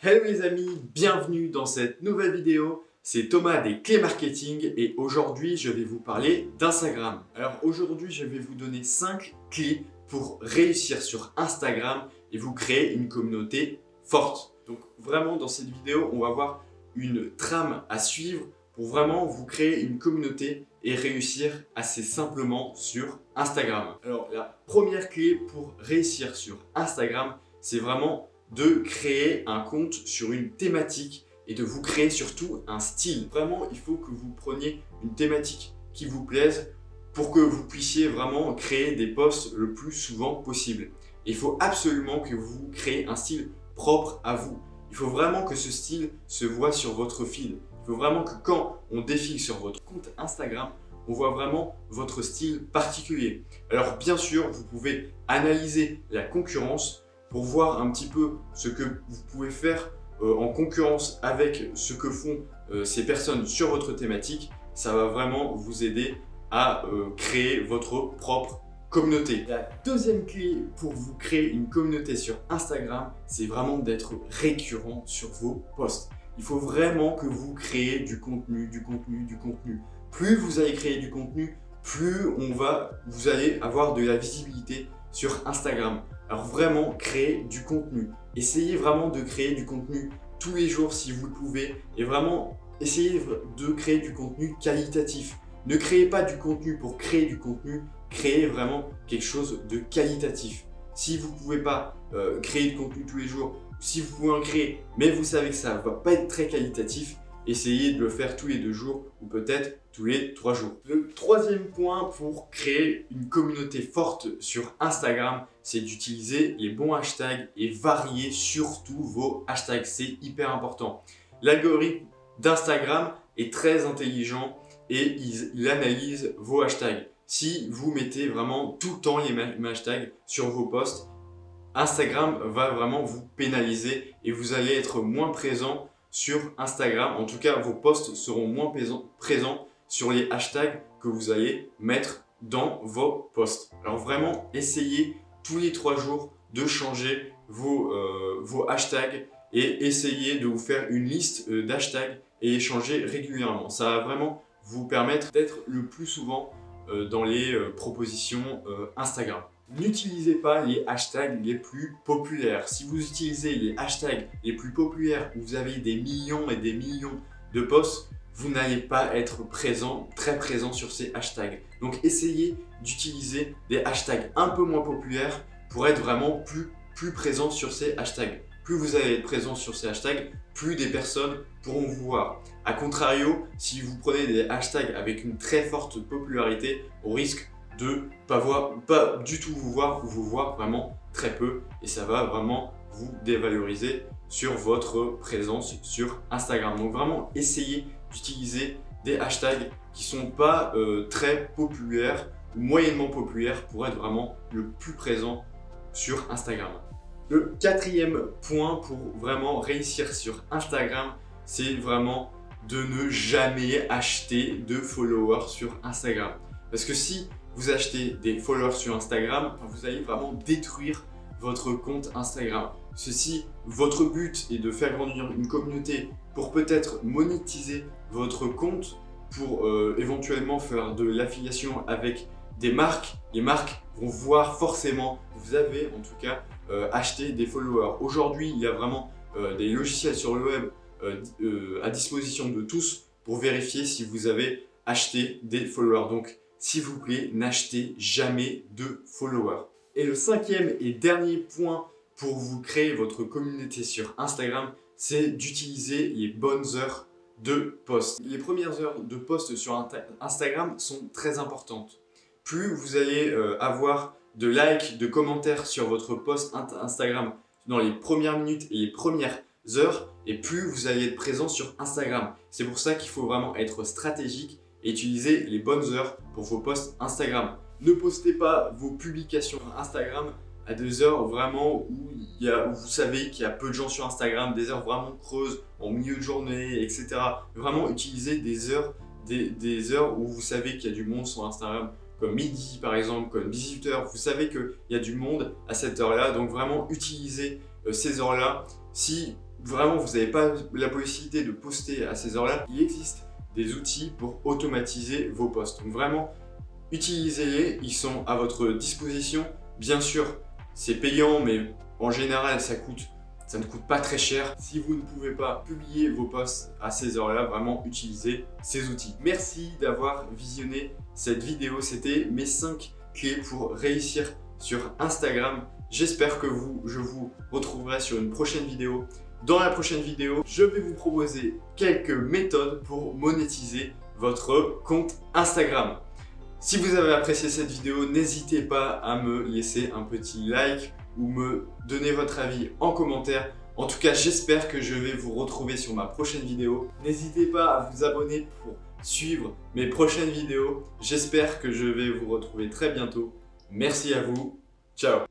Hello les amis, bienvenue dans cette nouvelle vidéo. C'est Thomas des Clés Marketing et aujourd'hui je vais vous parler d'Instagram. Alors aujourd'hui je vais vous donner 5 clés pour réussir sur Instagram et vous créer une communauté forte. Donc vraiment dans cette vidéo on va voir une trame à suivre pour vraiment vous créer une communauté et réussir assez simplement sur Instagram. Alors la première clé pour réussir sur Instagram, c'est vraiment de créer un compte sur une thématique et de vous créer surtout un style. Vraiment, il faut que vous preniez une thématique qui vous plaise pour que vous puissiez vraiment créer des posts le plus souvent possible. Et il faut absolument que vous créez un style propre à vous. Il faut vraiment que ce style se voit sur votre feed. Il faut vraiment que quand on défile sur votre compte Instagram, on voit vraiment votre style particulier. Alors bien sûr, vous pouvez analyser la concurrence pour voir un petit peu ce que vous pouvez faire en concurrence avec ce que font ces personnes sur votre thématique. Ça va vraiment vous aider à créer votre propre communauté. La deuxième clé pour vous créer une communauté sur Instagram, c'est vraiment d'être récurrent sur vos posts. Il faut vraiment que vous créez du contenu. Plus vous allez créer du contenu, plus vous allez avoir de la visibilité sur Instagram. Alors vraiment, créez du contenu. Essayez vraiment de créer du contenu tous les jours si vous le pouvez et vraiment essayez de créer du contenu qualitatif. Ne créez pas du contenu pour créer du contenu, créez vraiment quelque chose de qualitatif. Si vous ne pouvez pas créer du contenu tous les jours, si vous pouvez en créer mais vous savez que ça ne va pas être très qualitatif, essayez de le faire tous les 2 jours ou peut-être tous les 3 jours. Le troisième point pour créer une communauté forte sur Instagram, c'est d'utiliser les bons hashtags et varier surtout vos hashtags. C'est hyper important. L'algorithme d'Instagram est très intelligent et il analyse vos hashtags. Si vous mettez vraiment tout le temps les mêmes hashtags sur vos posts, Instagram va vraiment vous pénaliser et vous allez être moins présent sur Instagram. En tout cas, vos posts seront moins présents sur les hashtags que vous allez mettre dans vos posts. Alors vraiment, essayez tous les 3 jours de changer vos hashtags et essayez de vous faire une liste d'hashtags et échanger régulièrement. Ça va vraiment vous permettre d'être le plus souvent dans les propositions Instagram. N'utilisez pas les hashtags les plus populaires. Si vous utilisez les hashtags les plus populaires où vous avez des millions et des millions de posts, vous n'allez pas être très présent sur ces hashtags. Donc essayez d'utiliser des hashtags un peu moins populaires pour être vraiment plus présent sur ces hashtags. Plus vous allez être présent sur ces hashtags, plus des personnes pourront vous voir. A contrario, si vous prenez des hashtags avec une très forte popularité, on risque de pas du tout vous voir ou vous voir vraiment très peu et ça va vraiment vous dévaloriser sur votre présence sur Instagram. Donc vraiment essayez d'utiliser des hashtags qui sont pas très populaires ou moyennement populaires pour être vraiment le plus présent sur Instagram. Le quatrième point pour vraiment réussir sur Instagram, c'est vraiment de ne jamais acheter de followers sur Instagram. Parce que si vous achetez des followers sur Instagram, vous allez vraiment détruire votre compte Instagram. Si votre but est de faire grandir une communauté pour peut-être monétiser votre compte, pour éventuellement faire de l'affiliation avec des marques, les marques vont voir forcément que vous avez en tout cas acheté des followers. Aujourd'hui, il y a vraiment des logiciels sur le web à disposition de tous pour vérifier si vous avez acheté des followers. Donc, s'il vous plaît, n'achetez jamais de followers. Et le cinquième et dernier point pour vous créer votre communauté sur Instagram, c'est d'utiliser les bonnes heures de post. Les premières heures de post sur Instagram sont très importantes. Plus vous allez avoir de likes, de commentaires sur votre post Instagram dans les premières minutes et les premières heures, et plus vous allez être présent sur Instagram. C'est pour ça qu'il faut vraiment être stratégique et utiliser les bonnes heures pour vos posts Instagram. Ne postez pas vos publications Instagram à des heures vraiment où vous savez qu'il y a peu de gens sur Instagram, des heures vraiment creuses, en milieu de journée, etc. Vraiment utilisez des heures où vous savez qu'il y a du monde sur Instagram, comme midi par exemple, comme 18h. Vous savez qu'il y a du monde à cette heure-là, donc vraiment utilisez ces heures-là. Si vraiment vous n'avez pas la possibilité de poster à ces heures-là, il existe des outils pour automatiser vos posts. Donc vraiment, utilisez-les, ils sont à votre disposition. Bien sûr, c'est payant, mais en général, ça ne coûte pas très cher. Si vous ne pouvez pas publier vos posts à ces heures-là, vraiment utilisez ces outils. Merci d'avoir visionné cette vidéo. C'était mes 5 clés pour réussir sur Instagram. J'espère que je vous retrouverai sur une prochaine vidéo. Dans la prochaine vidéo, je vais vous proposer quelques méthodes pour monétiser votre compte Instagram. Si vous avez apprécié cette vidéo, n'hésitez pas à me laisser un petit like ou me donner votre avis en commentaire. En tout cas, j'espère que je vais vous retrouver sur ma prochaine vidéo. N'hésitez pas à vous abonner pour suivre mes prochaines vidéos. J'espère que je vais vous retrouver très bientôt. Merci à vous. Ciao.